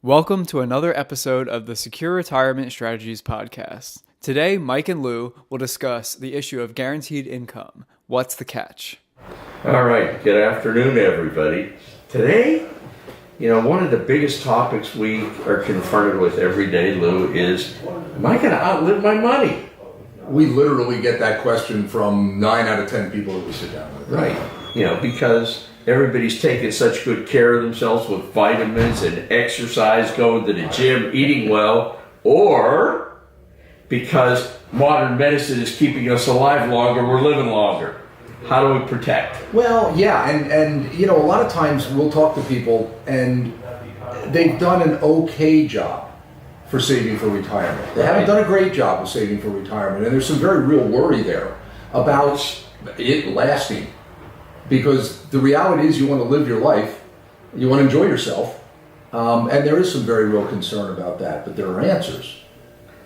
Welcome to another episode of the Secure Retirement Strategies podcast. Today, Mike and Lou will discuss the issue of guaranteed income. What's the catch? All right, good afternoon, everybody. Today, one of the biggest topics we are confronted with every day, Lou, is, am I going to outlive my money? We literally get that question from 9 out of 10 people that we sit down with. Right. Because everybody's taking such good care of themselves with vitamins and exercise, going to the gym, eating well, or because modern medicine is keeping us alive longer, we're living longer. How do we protect? Well, yeah, and a lot of times we'll talk to people and they've done an okay job for saving for retirement. They haven't done a great job of saving for retirement, and there's some very real worry there about it lasting. Because the reality is you want to live your life, you want to enjoy yourself, and there is some very real concern about that, but there are answers.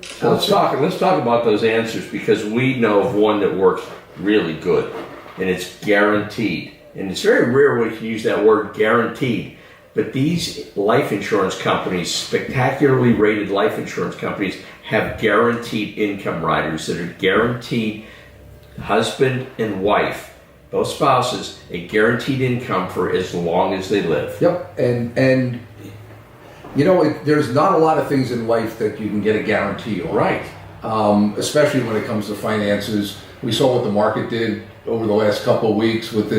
So let's talk about those answers, because we know of one that works really good, and it's guaranteed. And it's very rare we can use that word guaranteed, but these life insurance companies, spectacularly rated life insurance companies, have guaranteed income riders that are guaranteed husband and wife, both spouses, a guaranteed income for as long as they live. Yep, and there's not a lot of things in life that you can get a guarantee on. Right. Especially when it comes to finances. We saw what the market did over the last couple of weeks with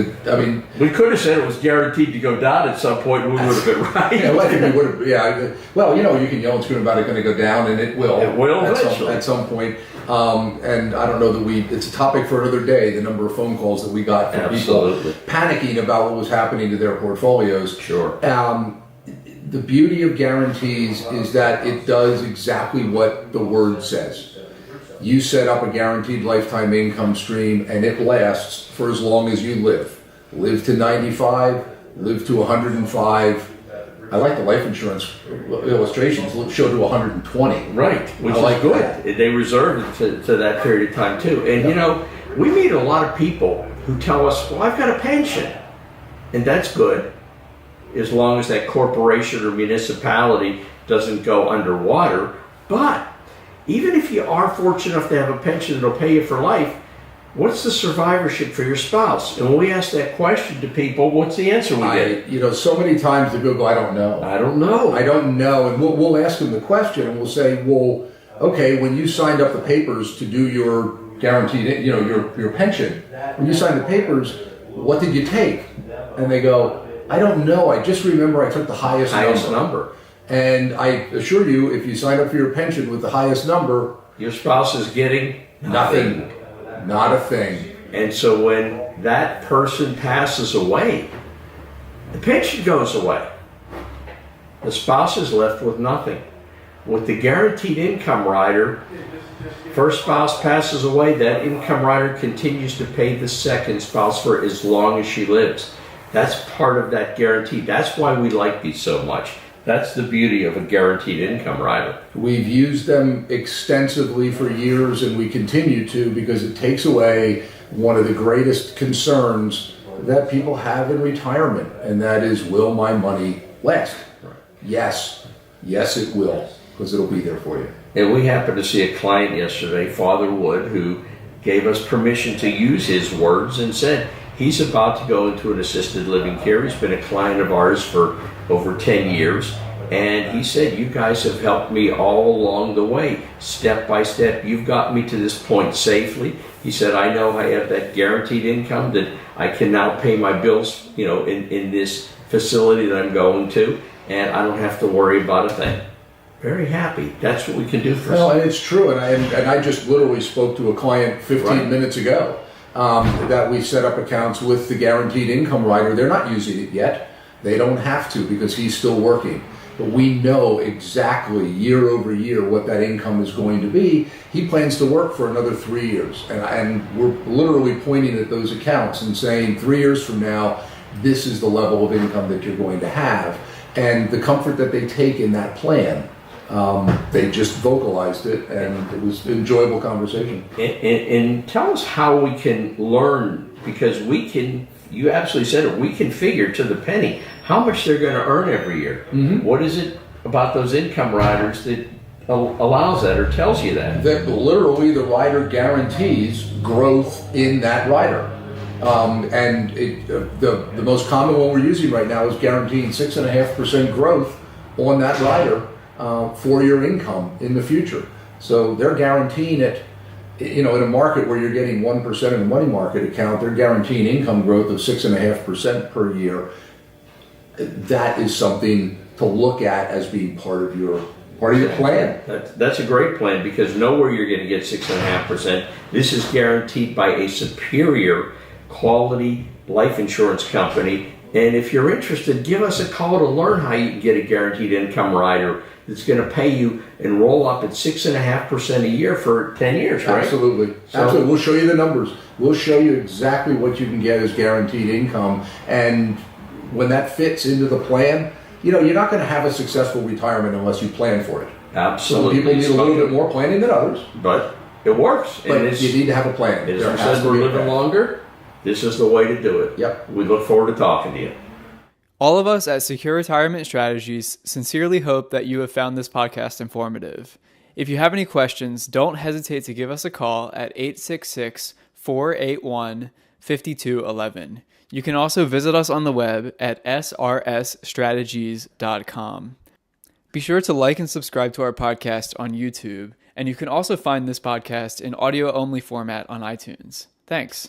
we could have said it was guaranteed to go down at some point, and we would have been right. Yeah, well, I think we would have, yeah. Well, you can yell and scream about it going to go down, and it will. It will at some point. And I don't know that it's a topic for another day, the number of phone calls that we got from people panicking about what was happening to their portfolios. Sure. The beauty of guarantees is that it does exactly what the word says. You set up a guaranteed lifetime income stream, and it lasts for as long as you live. Live to 95, live to 105. I like the life insurance illustrations show to 120. Right, which is good. That. They reserve it to that period of time too. And we meet a lot of people who tell us, well, I've got a pension. And that's good, as long as that corporation or municipality doesn't go underwater. But even if you are fortunate enough to have a pension that'll pay you for life, what's the survivorship for your spouse? And when we ask that question to people, what's the answer we get? So many times the people go, I don't know. I don't know. And we'll ask them the question, and we'll say, well, okay, when you signed up the papers to do your guaranteed, your pension, when you signed the papers, what did you take? And they go, I don't know. I just remember I took the highest number. And I assure you, if you sign up for your pension with the highest number, your spouse is getting nothing. Not a thing. And so when that person passes away, the pension goes away. The spouse is left with nothing. With the guaranteed income rider, first spouse passes away, that income rider continues to pay the second spouse for as long as she lives. That's part of that guarantee. That's why we like these so much. That's the beauty of a guaranteed income rider. We've used them extensively for years, and we continue to, because it takes away one of the greatest concerns that people have in retirement, and that is, will my money last? Right. Yes, it will, because it'll be there for you. And we happened to see a client yesterday, Father Wood, who gave us permission to use his words and said he's about to go into an assisted living care. He's been a client of ours for over 10 years. And he said, you guys have helped me all along the way, step by step. You've got me to this point safely. He said, I know I have that guaranteed income that I can now pay my bills, in this facility that I'm going to, and I don't have to worry about a thing. Very happy. That's what we can do for us. Well, and it's true. And I just literally spoke to a client 15 minutes ago that we set up accounts with the guaranteed income rider. They're not using it yet. They don't have to, because he's still working. But we know exactly year over year what that income is going to be. He plans to work for another 3 years. And we're literally pointing at those accounts and saying, 3 years from now, this is the level of income that you're going to have. And the comfort that they take in that plan, they just vocalized it, and it was an enjoyable conversation. And tell us how we can learn, because we can, you absolutely said it, we can figure to the penny how much they're going to earn every year. Mm-hmm. What is it about those income riders that allows that or tells you that? That literally the rider guarantees growth in that rider. The most common one we're using right now is guaranteeing 6.5% growth on that rider for your income in the future. So they're guaranteeing it, in a market where you're getting 1% in a money market account, they're guaranteeing income growth of 6.5% per year. That is something to look at as being part of your plan. That's a great plan, because nowhere you're going to get 6.5%. This is guaranteed by a superior quality life insurance company. And if you're interested, give us a call to learn how you can get a guaranteed income rider that's going to pay you and roll up at 6.5% a year for 10 years, right? Absolutely. Absolutely. We'll show you the numbers. We'll show you exactly what you can get as guaranteed income. And when that fits into the plan, you're not going to have a successful retirement unless you plan for it. Absolutely. Some people need a little bit more planning than others. But it works. But you need to have a plan. As we said, we're living longer. This is the way to do it. Yep. We look forward to talking to you. All of us at Secure Retirement Strategies sincerely hope that you have found this podcast informative. If you have any questions, don't hesitate to give us a call at 866-481-5211. You can also visit us on the web at srsstrategies.com. Be sure to like and subscribe to our podcast on YouTube, and you can also find this podcast in audio-only format on iTunes. Thanks.